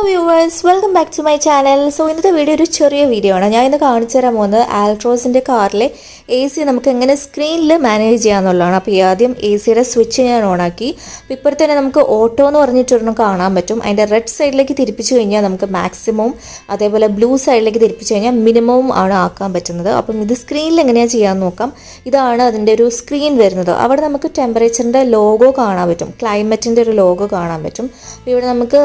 Viewers, welcome back to my channel. So ഇന്നത്തെ video ഒരു ചെറിയ വീഡിയോ ആണ്. ഞാൻ ഇന്ന് കാണിച്ചു തരാൻ പോകുന്നത് ആൽട്രോസിൻ്റെ കാറിലെ AC നമുക്ക് എങ്ങനെ സ്ക്രീനിൽ മാനേജ് ചെയ്യാമെന്നുള്ളതാണ്. അപ്പോൾ ആദ്യം AC സ്വിച്ച് ഞാൻ ഓണാക്കി. അപ്പോൾ ഇപ്പോൾ തന്നെ നമുക്ക് ഓട്ടോ എന്ന് പറഞ്ഞിട്ടൊരെണ്ണം കാണാൻ പറ്റും. അതിൻ്റെ റെഡ് സൈഡിലേക്ക് തിരിപ്പിച്ചു കഴിഞ്ഞാൽ നമുക്ക് മാക്സിമം, അതേപോലെ ബ്ലൂ സൈഡിലേക്ക് തിരിപ്പിച്ചു കഴിഞ്ഞാൽ മിനിമവും ആണ് ആക്കാൻ പറ്റുന്നത്. അപ്പം ഇത് സ്ക്രീനിൽ എങ്ങനെയാണ് ചെയ്യാമെന്ന് നോക്കാം. ഇതാണ് അതിൻ്റെ ഒരു സ്ക്രീൻ വരുന്നത്. അവിടെ നമുക്ക് ടെമ്പറേച്ചറിൻ്റെ ലോഗോ കാണാൻ പറ്റും, ക്ലൈമറ്റിൻ്റെ ഒരു ലോഗോ കാണാൻ പറ്റും. അപ്പോൾ ഇവിടെ നമുക്ക്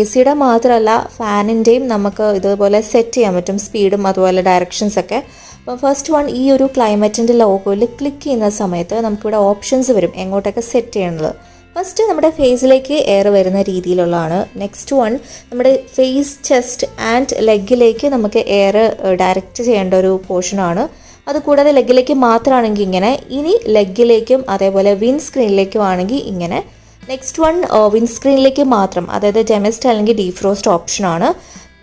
AC മാത്രമല്ല ഫാനിൻ്റെയും നമുക്ക് ഇതുപോലെ സെറ്റ് ചെയ്യാൻ പറ്റും, സ്പീഡും അതുപോലെ ഡയറക്ഷൻസ് ഒക്കെ. അപ്പം ഫസ്റ്റ് വൺ, ഈ ഒരു ക്ലൈമറ്റിൻ്റെ ലോഗോയിൽ ക്ലിക്ക് ചെയ്യുന്ന സമയത്ത് നമുക്കിവിടെ ഓപ്ഷൻസ് വരും എങ്ങോട്ടൊക്കെ സെറ്റ് ചെയ്യേണ്ടത്. ഫസ്റ്റ് നമ്മുടെ ഫേസിലേക്ക് എയർ വരുന്ന രീതിയിലുള്ളതാണ്. നെക്സ്റ്റ് വൺ, നമ്മുടെ ഫേസ്, ചെസ്റ്റ് ആൻഡ് ലെഗിലേക്ക് നമുക്ക് എയർ ഡയറക്റ്റ് ചെയ്യേണ്ട ഒരു പോർഷനാണ്. അതുകൂടാതെ ലെഗിലേക്ക് മാത്രമാണെങ്കിൽ ഇങ്ങനെ, ഇനി ലെഗിലേക്കും അതേപോലെ വിൻ സ്ക്രീനിലേക്കും ആണെങ്കിൽ ഇങ്ങനെ. നെക്സ്റ്റ് വൺ, വിൻസ്ക്രീനിലേക്ക് മാത്രം, അതായത് ഡെമിസ്റ്റ് അല്ലെങ്കിൽ ഡീഫ്രോസ്റ്റ് ഓപ്ഷനാണ്.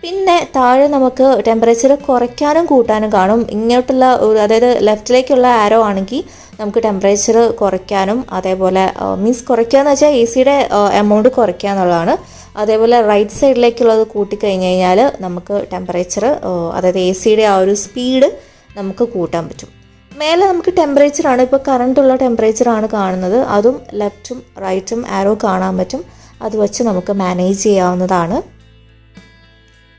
പിന്നെ താഴെ നമുക്ക് ടെമ്പറേച്ചർ കുറയ്ക്കാനും കൂട്ടാനും കാണും. ഇങ്ങോട്ടുള്ള അതായത് ലെഫ്റ്റിലേക്കുള്ള ആരോ ആണെങ്കിൽ നമുക്ക് ടെമ്പറേച്ചർ കുറയ്ക്കാനും, അതേപോലെ മീൻസ് കുറയ്ക്കുകയെന്ന് വെച്ചാൽ AC എമൗണ്ട് കുറയ്ക്കുക എന്നുള്ളതാണ്. അതേപോലെ റൈറ്റ് സൈഡിലേക്കുള്ളത് കൂട്ടിക്കഴിഞ്ഞ് കഴിഞ്ഞാൽ നമുക്ക് ടെമ്പറേച്ചർ, അതായത് AC ആ ഒരു സ്പീഡ് നമുക്ക് കൂട്ടാൻ പറ്റും. മേലെ നമുക്ക് ടെമ്പറേച്ചറാണ്, ഇപ്പോൾ കറണ്ടുള്ള ടെമ്പറേച്ചറാണ് കാണുന്നത്. അതും ലെഫ്റ്റും റൈറ്റും ആരോ കാണാൻ പറ്റും. അത് വെച്ച് നമുക്ക് മാനേജ് ചെയ്യാവുന്നതാണ്.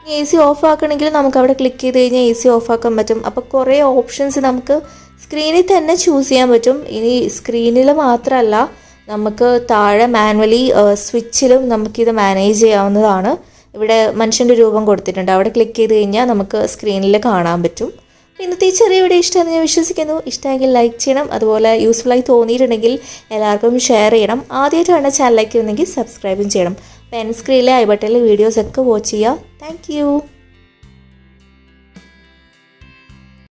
AC ഓഫ് ആക്കണമെങ്കിൽ നമുക്ക് അവിടെ ക്ലിക്ക് ചെയ്ത് കഴിഞ്ഞാൽ AC ഓഫ് ആക്കാൻ പറ്റും. അപ്പോൾ കുറേ ഓപ്ഷൻസ് നമുക്ക് സ്ക്രീനിൽ തന്നെ ചൂസ് ചെയ്യാൻ പറ്റും. ഇനി സ്ക്രീനിൽ മാത്രമല്ല, നമുക്ക് താഴെ മാനുവലി സ്വിച്ചിലും നമുക്കിത് മാനേജ് ചെയ്യാവുന്നതാണ്. ഇവിടെ മനുഷ്യൻ്റെ രൂപം കൊടുത്തിട്ടുണ്ട്, അവിടെ ക്ലിക്ക് ചെയ്ത് കഴിഞ്ഞാൽ നമുക്ക് സ്ക്രീനിൽ കാണാൻ പറ്റും. ഇന്നത്തെ ഈ ചെറിയ വീഡിയോ ഇഷ്ടമാണെന്ന് ഞാൻ വിശ്വസിക്കുന്നു. ഇഷ്ടമെങ്കിൽ ലൈക്ക് ചെയ്യണം, അതുപോലെ യൂസ്ഫുള്ളായി തോന്നിയിട്ടുണ്ടെങ്കിൽ എല്ലാവർക്കും ഷെയർ ചെയ്യണം. ആദ്യമായിട്ടാണ് ചാനലിലേക്ക് വന്നെങ്കിൽ സബ്സ്ക്രൈബും ചെയ്യണം. അപ്പോൾ സ്ക്രീനിലെ ഐ ബട്ടണിലെ വീഡിയോസൊക്കെ വാച്ച് ചെയ്യുക. താങ്ക്